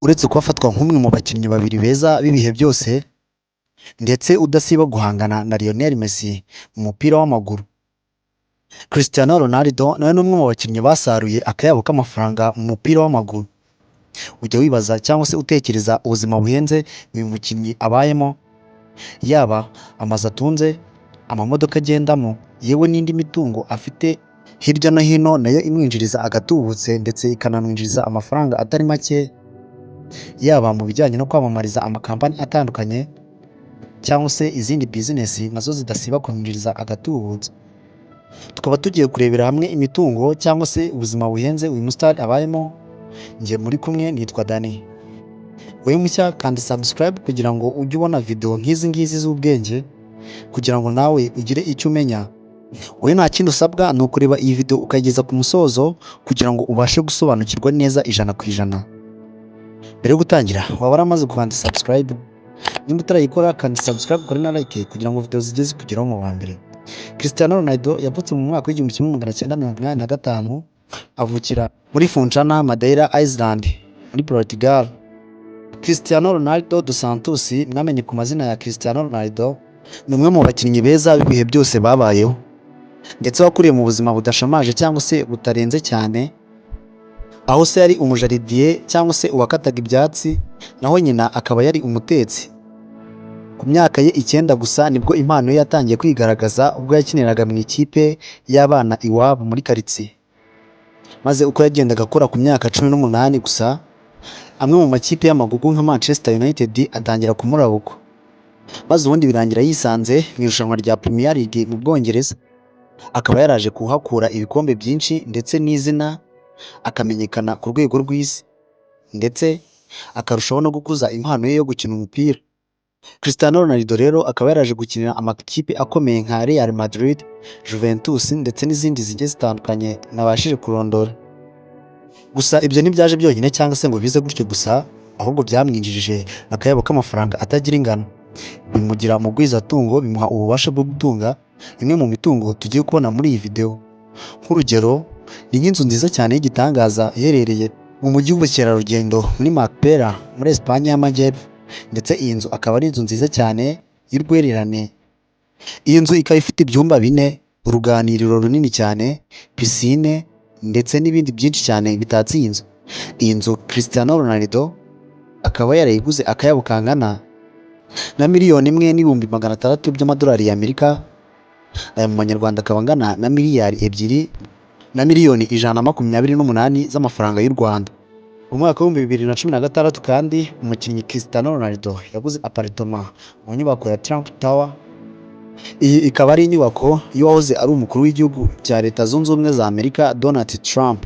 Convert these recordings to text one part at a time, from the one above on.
Uretse kuba afatwa nk'umwe mu bakinnyi babiri beza b'ibihe byose ndetse udasiba guhangana na Lionel Messi mu mupira w'amaguru, Cristiano Ronaldo nawe ni umwe mu bakinnyi basaruye akayabo k'amafaranga mu mupira w'amaguru. Ujya wibaza cyangwa se utekereza ubuzima buhenze uyu mukinnyi abayemo, yaba amazu atunze, amamodoka agendamo, yewe n'indi mitungo afite hirya no hino nayo imwinjiriza agatubutse ndetse ikanamwinjiriza amafaranga atari make, yaba mu bijyanye no kwamamariza amakampani atandukanye cyangwa se izindi bizinesi nazo zidasiba kumwinjiriza agatubutse. Tukaba tugiye kurebera hamwe imitungo cyangwa se ubuzima buhenze uyu musitari abayemo, njye muri kumwe nitwa Dani. Wowe mushya kandi subscribe kugira ngo ujye ubona video nk'izi ngizi z'ubwenge, kugira ngo nawe ugire icyo umenya. Wowe nta kindi usabwa ni ukureba iyi video ukayigeza ku musozo kugira ngo ubashe gusobanukirwa neza ijana ku ijana. Mbere yo gutangira waba waramaze gukanda subscribe? Nimba utarayikora kandi subscribe ukore na like kugira ngo video zijye zikugeraho mu wa mbere. Cristiano Ronaldo yavutse mu mwaka w'igihumbi kimwe magana cyenda mirongo inani na gatanu, avukira muri Funchal, Madeira Island muri Portugal. Cristiano Ronaldo dos Santos, mwamenye ku mazina ya Cristiano Ronaldo, ni umwe mu bakinnyi beza b'ibihe byose babayeho ndetse wakuriye mu buzima budashamaje cyangwa se butarenze cyane, aho se yari umujaridiye cyangwa se uwakataga ibyatsi, naho nyina akaba yari umutetsi. Ku myaka ye 9 gusa nibwo impano ye yatangiye kwigaragaza, ubwo yakiniraga mu ikipe y'abana iwabo muri karitsiye, maze uko yagendaga akora ku myaka 18 gusa, amwe mu makipe y'amagugu nka Manchester United atangira kumurabuka, maze ubundi birangira yisanze mu irushanwa rya Premier League mu Bwongereza. Akaba yaraje kuhakura ibikombe byinshi ndetse n'izina, akamenyekana ku rwego rw'isi ndetse akarushaho no gukuza impano ye yo gukina umupira. Cristiano Ronaldo rero akaba yaraje gukinira amakipe akomeye nka Real Madrid, Juventus ndetse n'izindi zigiye zitandukanye nabashije kurondora. Gusa ibyo ntibyaje byonyine cyangwa se ngo bize gutyo gusa, ahubwo byamwinjirije akayabo k'amafaranga atagira ingano, bimugira mugwizatungo, bimuha ububasha bwo gutunga imwe mu mitungo tugiye kubona muri iyi video. Nk'urugero, ni nk'inzu nziza cyane y'igitangaza iherereye mu mujyi w'ubukerarugendo muri Marbella muri Espagne y'Amajyepfo, ndetse iyi nzu akaba ari inzu nziza cyane y'urwererane. Iyi nzu ikaba ifite ibyumba 4, uruganiriro runini cyane, pisine ndetse n'ibindi byinshi cyane bitatse iyi nzu. Iyi nzu Cristiano Ronaldo akaba yarayiguze akayabo kangana na $1,600,000 by'amadolari y'Amerika. Aya mu manyarwanda akaba angana na miliyari 2,128 z'amafaranga y'u Rwanda. Mu mwaka wa 2016 kandi umukinnyi Cristiano Ronaldo yaguze apartment mu nyubako ya Trump Tower. Iyi ikaba ari inyubako y'uwahoze ari umukuru w'igihugu cya Leta Zunze Ubumwe za Amerika Donald Trump.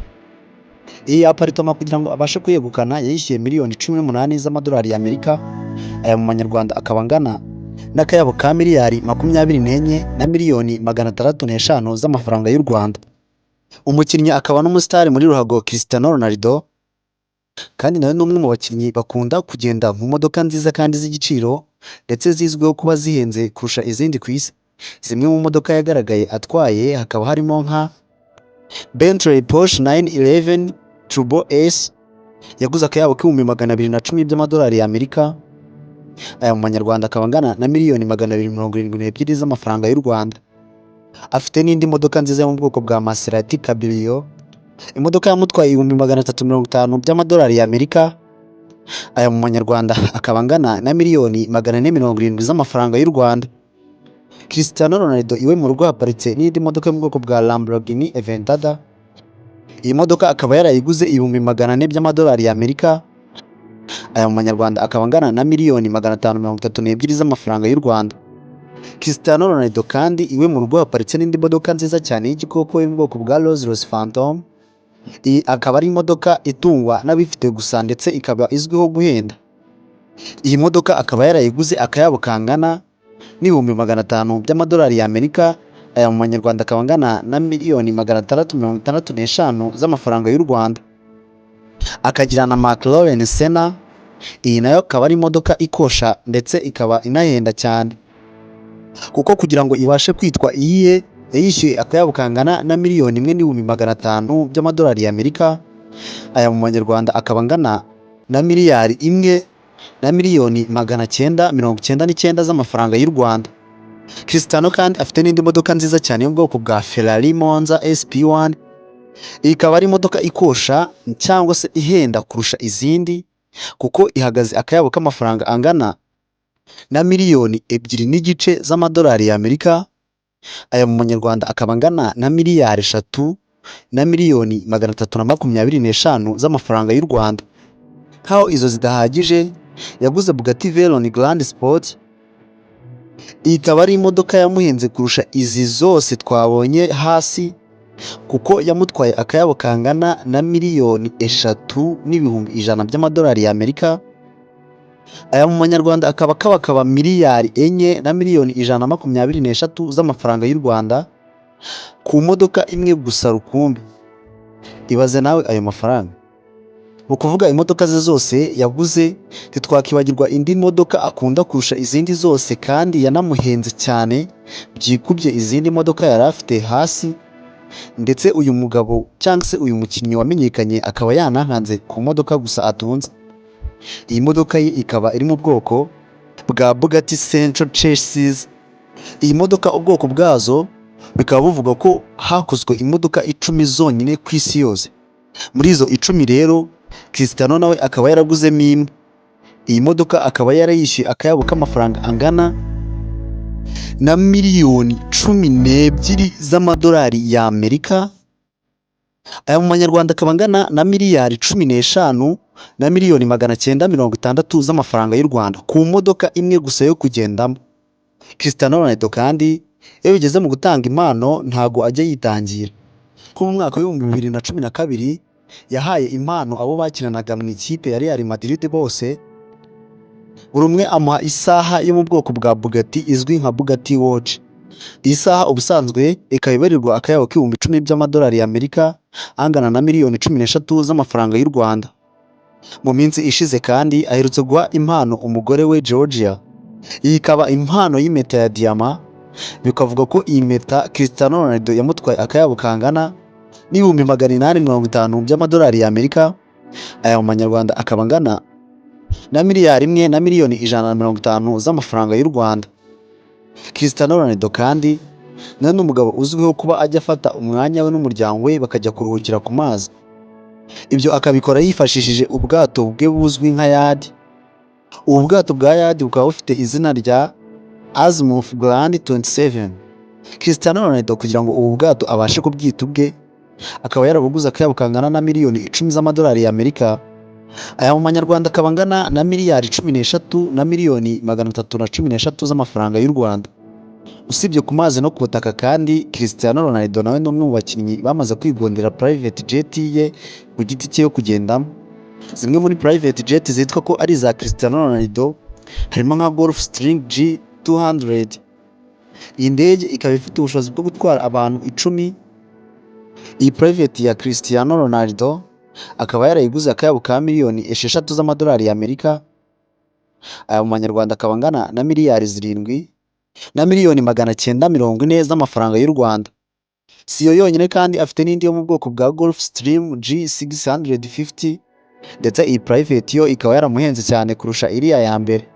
Iyi apartment kugira ngo abashe kuyegukana yayishyuye $18,000,000 z'amadolari y'Amerika. Aya mu manyarwanda akaba angana n'akayabo ka miliyari 24,605 z'amafaranga y'u Rwanda. Umukinnyi akaba n'umusitari muri ruhago Cristiano Ronaldo, kandi nawe ni umwe mu bakinnyi bakunda kugenda mu modoka nziza kandi z'igiciro ndetse zizwiho kuba zihenze kurusha izindi ku isi. Zimwe mu modoka yagaragaye atwaye hakaba harimo nka Bentley Porsche 911 Turbo S, yaguze akayabo k'210,000 by'amadolari y'Amerika. Aya mu manyarwanda akaba angana na $272,000 z'amafaranga y'u Rwanda. Afite n'indi modoka nziza yo mu bwoko bwa Maserati Cabrio, imodoka yamutwaye $350,000 by'amadolari y'Amerika. Aya mu manyarwanda akaba angana na $470,000 z'amafaranga y'u Rwanda. Cristiano Ronaldo iwe mu rugo haparitse n'indi modoka yo mu bwoko bwa Lamborghini Aventador. Iyi modoka akaba yarayiguze $400,000 by'amadolari y'Amerika. Aya mu manyarwanda akaba angana na $532,000 z'amafaranga y'u Rwanda. Cristiano Ronaldo kandi iwe mu rugo haparitse n'indi modoka nziza cyane y'igikoko yo mu bwoko bwa Rolls Royce Phantom. Iyi akaba ari imodoka itungwa n'abifite gusa ndetse ikaba izwiho guhenda. Iyi modoka akaba yarayiguze akayabo kangana $500,000 by'amadolari y'Amerika. Aya mu manyarwanda akaba angana na $665,000 z'amafaranga y'u Rwanda. Akagira na McLaren Senna. Iyi nayo akaba ari imodoka ikosha ndetse ikaba inahenda cyane, kuko kugira ngo ibashe kwitwa iyihe yayishyuye akayabo kangana na $1,500,000 by'amadolari y'Amerika. Aya mu manyarwanda akaba angana na miliyari imwe na miliyoni 999 z'amafaranga y'u Rwanda. Cristiano kandi afite n'indi modoka nziza cyane yo mu bwoko bwa Ferrari Monza SP1. Iyi ikaba ari imodoka ikosha cyangwa se ihenda kurusha izindi kuko ihagaze akayabo k'amafaranga angana na miliyoni 2.5 z'amadolari y'Amerika. Aya mu manyarwanda akaba angana na miliyari 3 na miliyoni 325 z'amafaranga y'u Rwanda. Nkaho izo zidahagije, yaguze Bugatti Veyron Grand Sport. Iyi ikaba ari imodoka yamuhenze kurusha izi zose twabonye hasi kuko yamutwaye akayabo kangana na miliyoni 3,100,000 by'amadolari y'Amerika. Aya mu manyarwanda akaba kabakaba miliyari 4 na miliyoni 123 z'amafaranga y'u Rwanda ku modoka imwe gusa rukumbi. Ibaze nawe ayo mafaranga. Mu kuvuga imodoka ze zose yaguze, ntitwakibagirwa indi modoka akunda kurusha izindi zose kandi yanamuhenze cyane byikubye izindi modoka yari afite hasi. Ndetse uyu mugabo cyangwa se uyu mukinnyi wamenyekanye akaba yanankanze ku modoka gusa atunze. Iyi modoka ye ikaba iri mu bwoko bwa Bugatti Central Chassis. Iyi modoka ubwoko bwazo bikaba buvuga ko hakozwe imodoka 10 zonyine ku isi yose. Muri izo 10 rero Cristiano nawe akaba yaraguzemo imwe. Iyi modoka akaba yarayishyuye akayabo k'amafaranga angana na miliyoni 12 z'amadolari y'Amerika. Aya mu manyarwanda akaba angana na miliyari 15 na miliyoni 960 z'amafaranga y'u Rwanda ku modoka imwe gusa yo kugendamo. Cristiano Ronaldo kandi iyo bigeze mu gutanga impano ntago ajya yitangira. Ko mu mwaka wa 2012 yahaye impano abo bakinanaga mu ikipe ya Real Madrid bose. Buri umwe amuha isaha yo mu bwoko bwa Bugatti izwi nka Bugatti Watch. Iyi saha ubusanzwe ikaba ibarirwa akayabo k'ibihumbi 10 by'amadolari y'Amerika angana na miliyoni 13 z'amafaranga y'u Rwanda. Mu minsi ishize kandi aherutse guha impano umugore we Georgia. Iyi ikaba impano y'impeta ya diyama. Bikavuga ko iyi mpeta Cristiano Ronaldo yamutwaye akayabo kangana n'ibihumbi 850 by'amadolari y'Amerika. Aya mu manyarwanda akaba angana na miliyari 1 na miliyoni 150 z'amafaranga y'u Rwanda. Cristiano Ronaldo kandi ni umugabo uzwiho kuba ajya afata umwanya we n'umuryango we bakajya kuruhukira ku mazi. Ibyo akabikora yifashishije ubwato bwe buzwi nka yadi. Ubu bwato bwa yadi bukaba bufite izina rya Azimuth Grand 27. Cristiano Ronaldo kugira ngo ubu bwato abashe kubwita ubwe akaba yarabuguze akayabo kangana na miliyoni 10 z'amadolari y'Amerika. Aya mu manyarwanda akaba angana na miliyari 13 na miliyoni 313 z'amafaranga y'u Rwanda. Usibye ku mazi no ku butaka kandi Cristiano Ronaldo nawe ni umwe mu bakinnyi bamaze kwigondera private jet ye ku giti cye yo kugendamo. Zimwe muri private jet zitwa ko ari za Cristiano Ronaldo harimo nka Gulfstream G200. Iyi ndege ikaba ifite ubushobozi bwo gutwara abantu 10. Iyi private ya Cristiano Ronaldo akaba yarayiguze akayabo ka miliyoni 6 z'amadolari y'Amerika. Aya mu manyarwanda akaba angana na miliyari 7 na miliyoni 940 z'amafaranga y'u Rwanda. Si yo yonyine kandi afite n'indi yo mu bwoko bwa Gulfstream G650. Ndetse iyi private yo ikaba yaramuhenze cyane kurusha iriya ya mbere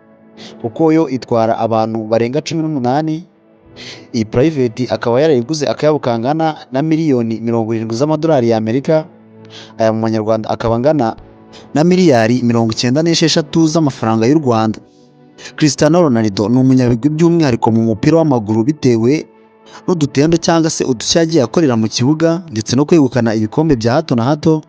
kuko yo itwara abantu barenga 18. Iyi private akaba yarayiguze akayabo kangana na miliyoni 70 z'amadolari y'Amerika. Aya mu manyarwanda akaba angana na miliyari 96 z'amafaranga y'u Rwanda. Cristiano Ronaldo ni umunyabigwi by'umwihariko mu mupira w'amaguru bitewe n'udutendo cyangwa se udushya yagiye akorera mu kibuga ndetse no kwegukana ibikombe bya hato na hato.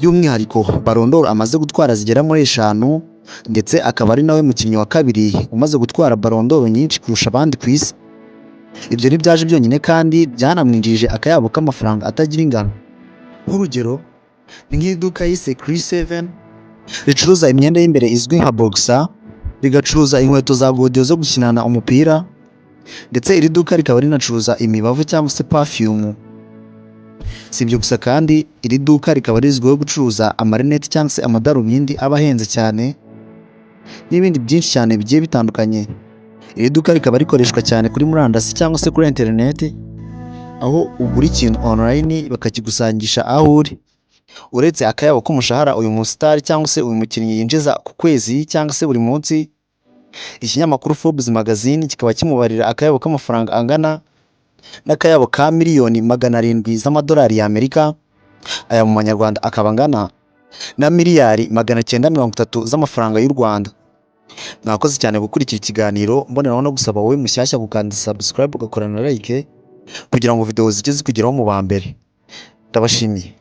By'umwihariko Ballon d'Or amaze gutwara zigera muri 5 ndetse akaba ari nawe mukinnyi wa kabiri umaze gutwara Ballon d'Or nyinshi kurusha abandi ku isi. Ibyo ntibyaje byonyine kandi byanamwinjije akayabo k'amafaranga atagira ingano. Nk'urugero ni nk'iduka yise Chris 7 ricuruza imyenda y'imbere izwi nka boxer, rigacuruza inkweto za godiyo zo gukinana umupira, ndetse iri duka rikaba rinacuruza imibavu cyangwa se perfume. Si ibyo gusa kandi iri duka rikaba rizwiho gucuruza amarinete cyangwa se amadarubindi aba ahenze cyane n'ibindi byinshi cyane bigiye bitandukanye. Iri duka rikaba rikoreshwa cyane kuri murandasi cyangwa se kuri internet, aho ugura ikintu online bakakigusangisha aho uri. uretse akayabo k'umushahara uyu musitari cyangwa se uyu mukinnyi yinjiza ku kwezi cyangwa se buri munsi, ikinyamakuru Forbes magazine kikaba kimubarira akayabo k'amafaranga angana n'akayabo ka miliyoni 700 z'amadolari y'Amerika. Aya mu manyarwanda akaba angana na miliyari 930 z'amafaranga y'u Rwanda. Mwakoze cyane gukurikira ikiganiro, mboneraho no gusaba wowe mushyashya gukanda subscribe ugakora na like kugira ngo video zijye zikugeraho mu ba mbere. Ndabashimiye.